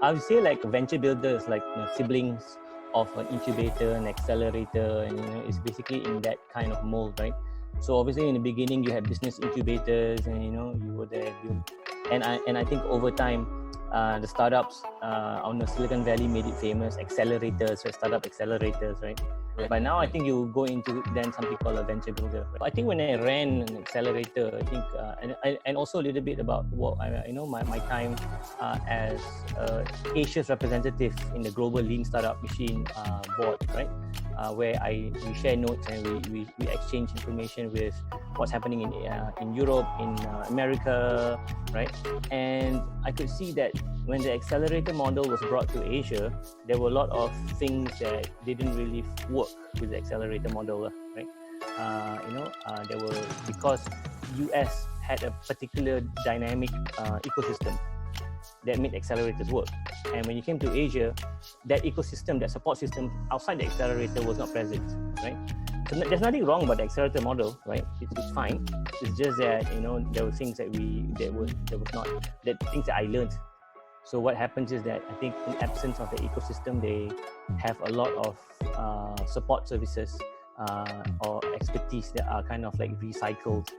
I would say like venture builders, like siblings of an incubator, an accelerator, and it's basically in that kind of mold, right? So obviously in the beginning you had business incubators, and you were there, and I think over time the startups on the Silicon Valley made it famous, accelerators, right? Startup accelerators, right? But now I think you go into then something called a venture builder. Right? I think when I ran an accelerator, I think and also a little bit about what my time as Asia's representative in the global lean startup machine board, right? Where we share notes and we exchange information with what's happening in Europe, in America, right? And I could see that when the accelerator model was brought to Asia, there were a lot of things that didn't really work with the accelerator model, right? There were, because US had a particular dynamic ecosystem that made accelerators work. And when you came to Asia, that ecosystem, that support system outside the accelerator was not present, right? So there's nothing wrong about the accelerator model, right? It's fine. It's just that there were things that things that I learned. So what happens is that I think in absence of the ecosystem, they have a lot of support services or expertise that are kind of like recycled,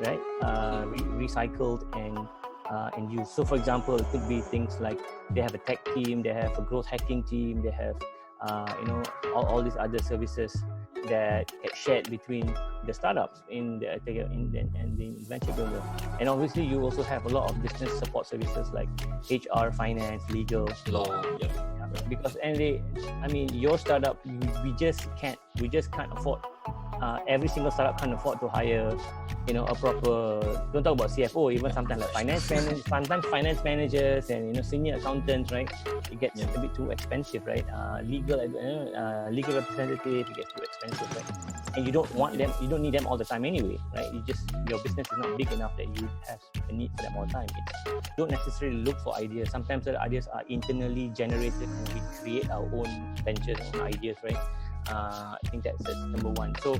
right? Recycled and used. So for example, it could be things like they have a tech team, they have a growth hacking team, they have all these other services that get shared between the startups and the venture builder. And obviously you also have a lot of business support services like HR, finance, legal, law. Yeah. Because your startup, we just can't afford. Every single startup can't afford to hire, a proper. Don't talk about CFO. Even sometimes like finance managers and senior accountants, right? It gets a bit too expensive, right? Legal representative, it gets too expensive, right? And you don't want them. You don't need them all the time anyway, right? Your business is not big enough that you have a need for them all the time. You don't necessarily look for ideas. Sometimes the ideas are internally generated, and we create our own ventures, own ideas, right? I think that's number one. So,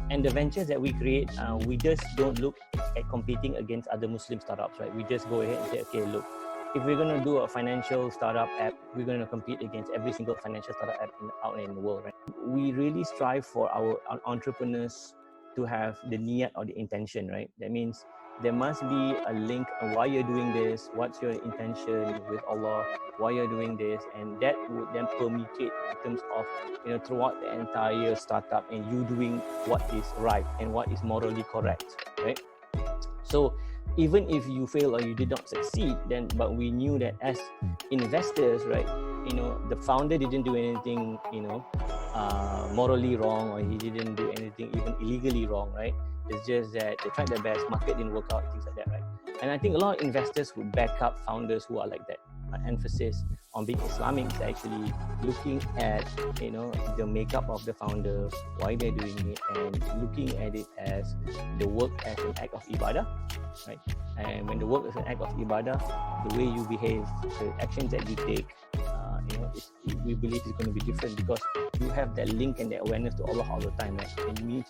and the ventures that we create, we just don't look at competing against other Muslim startups, right? We just go ahead and say, okay, look, if we're going to do a financial startup app, we're going to compete against every single financial startup app out in the world, right? We really strive for our entrepreneurs to have the niyat or the intention, right? That means there must be a link on why you're doing this, what's your intention with Allah, why you're doing this, and that would then permeate in terms of throughout the entire startup and you doing what is right and what is morally correct, right? So even if you fail or you did not succeed, but we knew that as investors, right, the founder didn't do anything morally wrong, or he didn't do anything even illegally wrong, right? It's just that they tried their best, market didn't work out, things like that, right? And I think a lot of investors would back up founders who are like that. Emphasis on being Islamic is actually looking at the makeup of the founder, why they're doing it, and looking at it as the work as an act of ibadah, right? And when the work is an act of ibadah, the way you behave, the actions that you take, we believe is going to be different because you have that link and that awareness to Allah all the time, right? And it means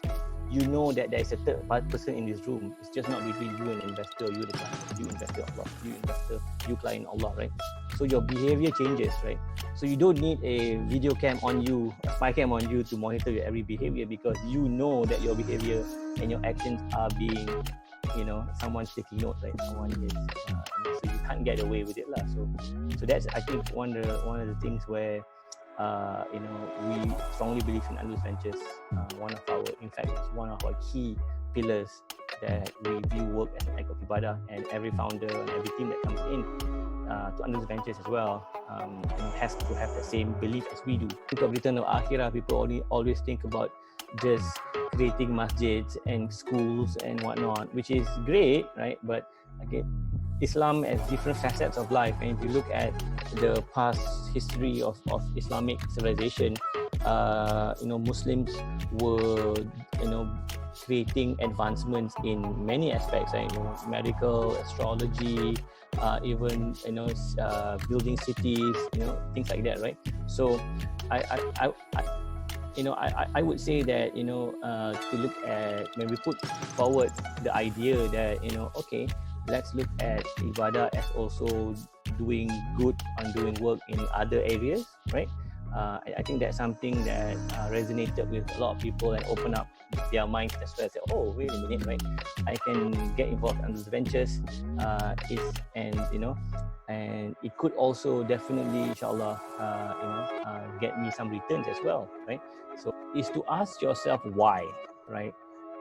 that there is a third person in this room. It's just not between you and investor, you the client, you investor, Allah, you investor, you client, Allah, right? So your behavior changes, right? So you don't need a video cam on you, a spy cam on you to monitor your every behavior, because you know that your behavior and your actions are being, someone's taking note, right? Someone is, so you can't get away with it, lah. So that's, I think, one of the things where we strongly believe in Andalus Ventures. One of our key pillars that we view work as an act of ibadah, and every founder and every team that comes in to Andalus Ventures as well has to have the same belief as we do. Think of return of akhirah, people always think about just creating masjids and schools and whatnot, which is great, right? But okay, Islam has different facets of life, and if you look at the past history of Islamic civilization, Muslims were creating advancements in many aspects, right? Medical, astrology, even building cities, things like that, right? So I would say that to look at, when we put forward the idea that okay, let's look at ibadah as also doing good, on doing work in other areas, right? I think that's something that resonated with a lot of people and opened up their minds as well. Say, oh, wait a minute, right? I can get involved in those ventures, and it could also definitely, inshallah, get me some returns as well, right? So is to ask yourself why, right?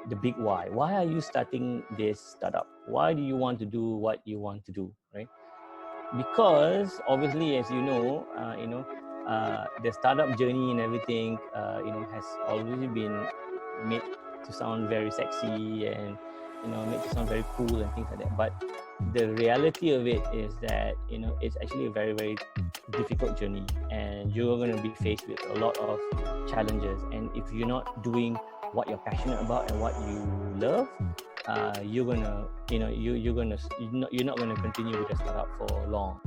The big why. Why are you starting this startup? Why do you want to do what you want to do, right? Because obviously, as you know, the startup journey and everything, has already been made to sound very sexy and made to sound very cool and things like that. But the reality of it is that it's actually a very, very difficult journey, and you're going to be faced with a lot of challenges. And if you're not doing what you're passionate about and what you love, you're not gonna continue with the startup for long.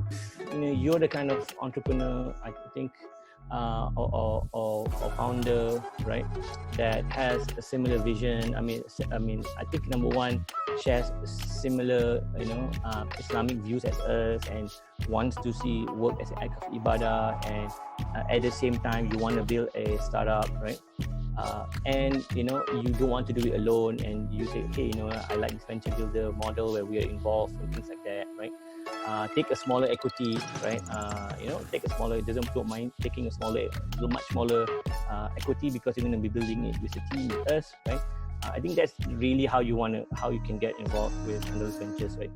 You're the kind of entrepreneur, I think, or founder, right, that has a similar vision. I mean, I think number one, shares similar, Islamic views as us, and wants to see work as an act of ibadah, and at the same time, you want to build a startup, right? And you don't want to do it alone, and you say, okay, I like this venture builder model where we are involved and things like that, right? Take a smaller equity, right? Don't mind taking a much smaller equity, because you're going to be building it with a team, with us, right? I think that's really how you can get involved with those ventures, right?